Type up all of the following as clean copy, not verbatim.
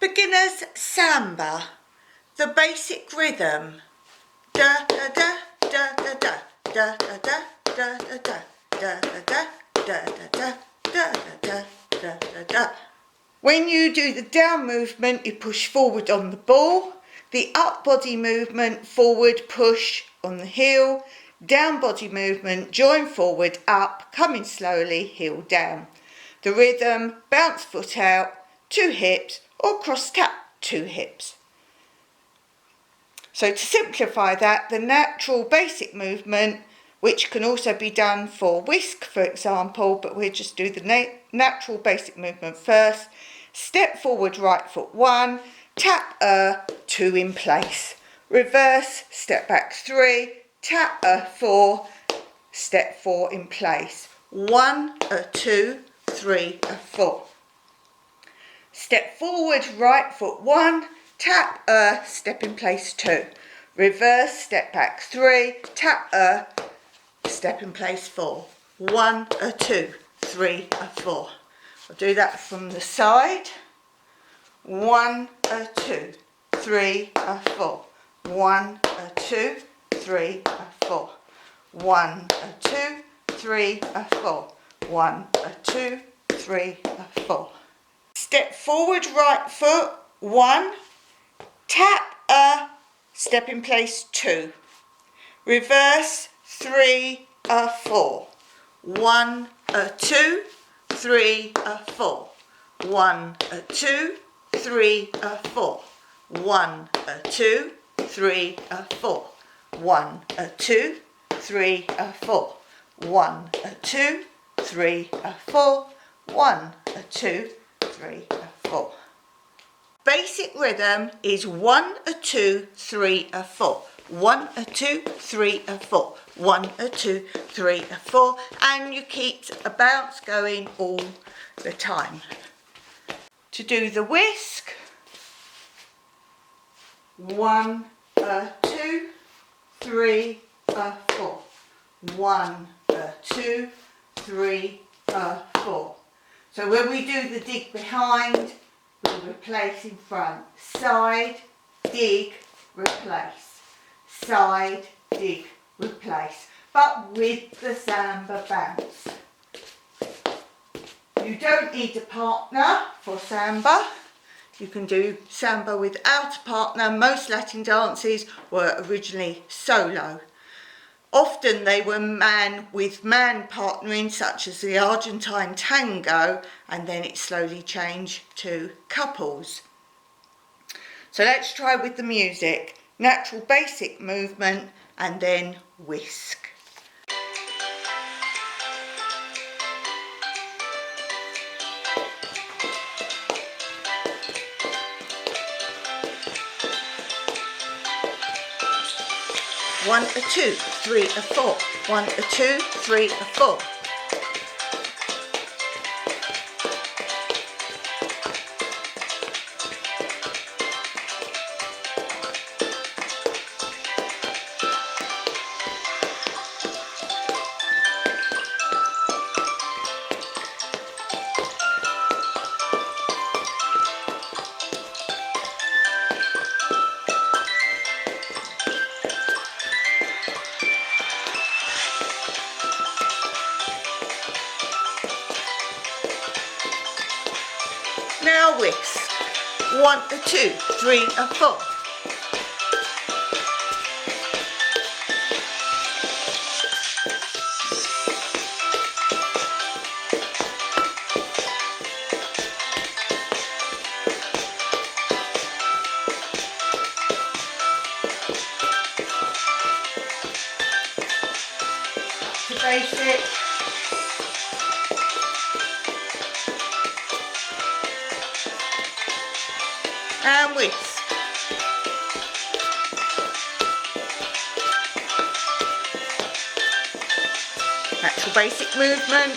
Beginners Samba, the basic rhythm. Da da da da da da da da da da da da da da da da da da da da. When you do the down movement, you push forward on the ball. The up body movement, forward push on the heel. Down body movement, join forward, up, coming slowly, heel down. The rhythm, bounce foot out, 2 hips, or cross tap 2 hips. So to simplify that, the natural basic movement, which can also be done for whisk, for example, but we'll just do the natural basic movement first. Step forward, right foot 1, tap 2 in place. Reverse, step back 3, tap 4, step 4 in place. 1, 2, 3, 4. Step forward, right foot 1, tap step in place 2. Reverse, step back 3, tap step in place 4. 1, 2, 3, 4. I'll do that from the side. 1, 2, 3, 4. 1, 2, 3, 4. 1, 2, 3, 4. 1, 2, 3, 4. Step forward, right foot 1, tap step in place 2. Reverse 3, 4. 1, 2, 3, 4. 1, 2, 3, 4. 1, 2, 3, 4. 1, 2, 3, 4. 1, 2, 3, 4. 1, 2, 3, 4. Basic rhythm is 1, 2, 3, 4. 1, 2, 3, 4. 1, 2, 3, 4. And you keep a bounce going all the time. To do the whisk, 1, 2, 3, 4. 1, 2, 3, 4. So when we do the dig behind, we'll replace in front. Side, dig, replace. Side, dig, replace. But with the samba bounce. You don't need a partner for samba. You can do samba without a partner. Most Latin dances were originally solo. Often they were man with man partnering, such as the Argentine tango, and then it slowly changed to couples. So let's try with the music. Natural basic movement and then whisk. One, 2, 3, 4. 1, 2, 3, 4. Now whisk. 1, 2, 3, 4. To basic. And whisk. Natural basic movement.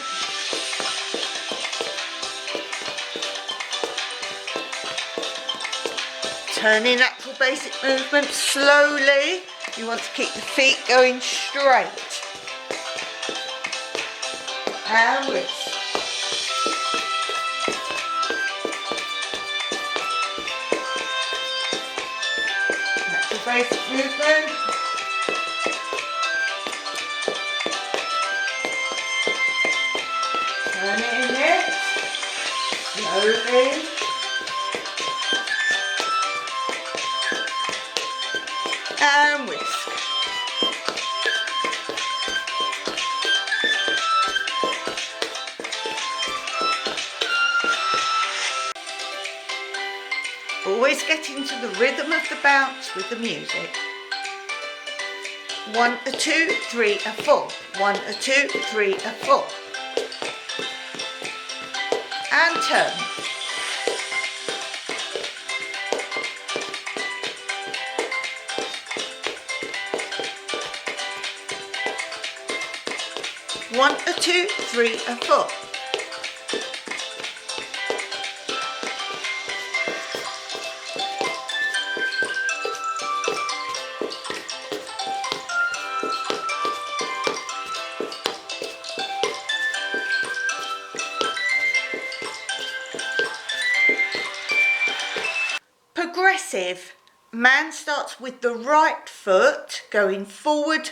Turning natural basic movement slowly. You want to keep the feet going straight. And whisk. basic movement. Turn it in there, slowly. And whisk. Always get into the rhythm of the bounce with the music. 1, 2, 3, 4. 1, 2, 3, 4. And turn. One, 2, 3, 4. Progressive. Man starts with the right foot going forward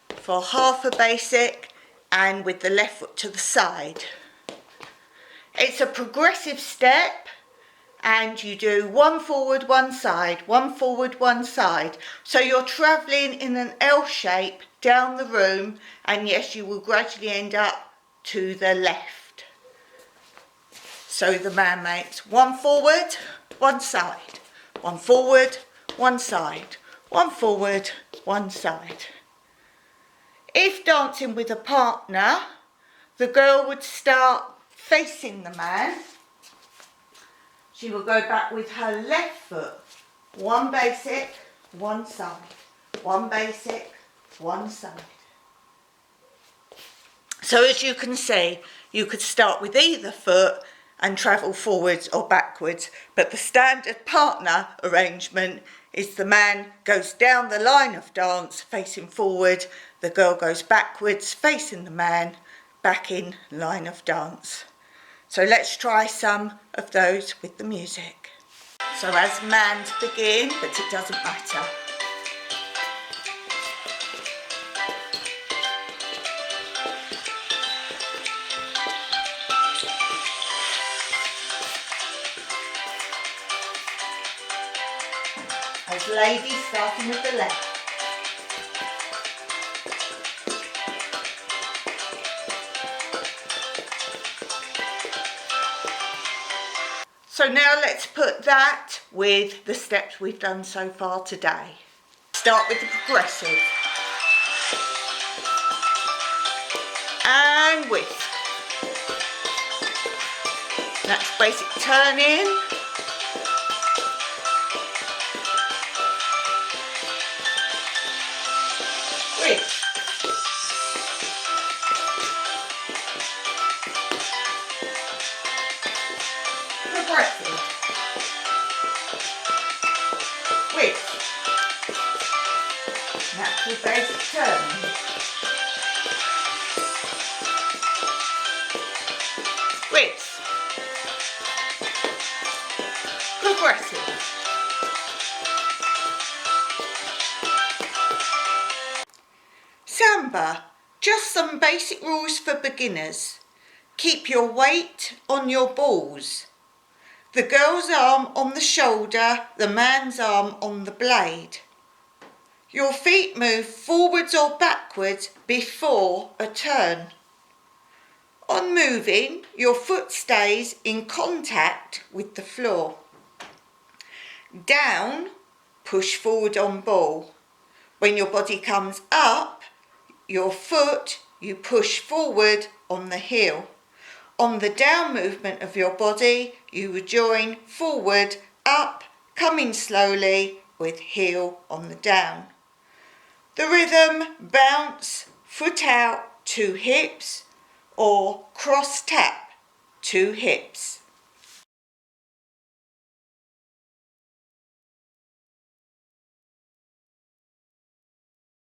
for half a basic and with the left foot to the side. It's a progressive step and you do one forward, one side, one forward, one side. So you're travelling in an L shape down the room, and yes, you will gradually end up to the left. So the man makes one forward, one side, one forward, one side, one forward, one side. If dancing with a partner, the girl would start facing the man. She will go back with her left foot. One basic, one side. One basic, one side. So as you can see, you could start with either foot and travel forwards or backwards, but the standard partner arrangement is the man goes down the line of dance facing forward, the girl goes backwards facing the man, back in line of dance. So let's try some of those with the music. So as man's begin, but it doesn't matter. As ladies, starting with the left. So now let's put that with the steps we've done so far today. Start with the progressive. And whisk. That's basic turning. Whisk. Progressive. Whisk. Natural basic turning. Whisk. Progressive. Samba. Just some basic rules for beginners. Keep your weight on your balls. The girl's arm on the shoulder, the man's arm on the blade. Your feet move forwards or backwards before a turn. On moving, your foot stays in contact with the floor. Down, push forward on ball. When your body comes up, your foot, you push forward on the heel. On the down movement of your body, you would join forward, up, coming slowly with heel on the down. The rhythm, bounce, foot out, 2 hips, or cross tap, 2 hips.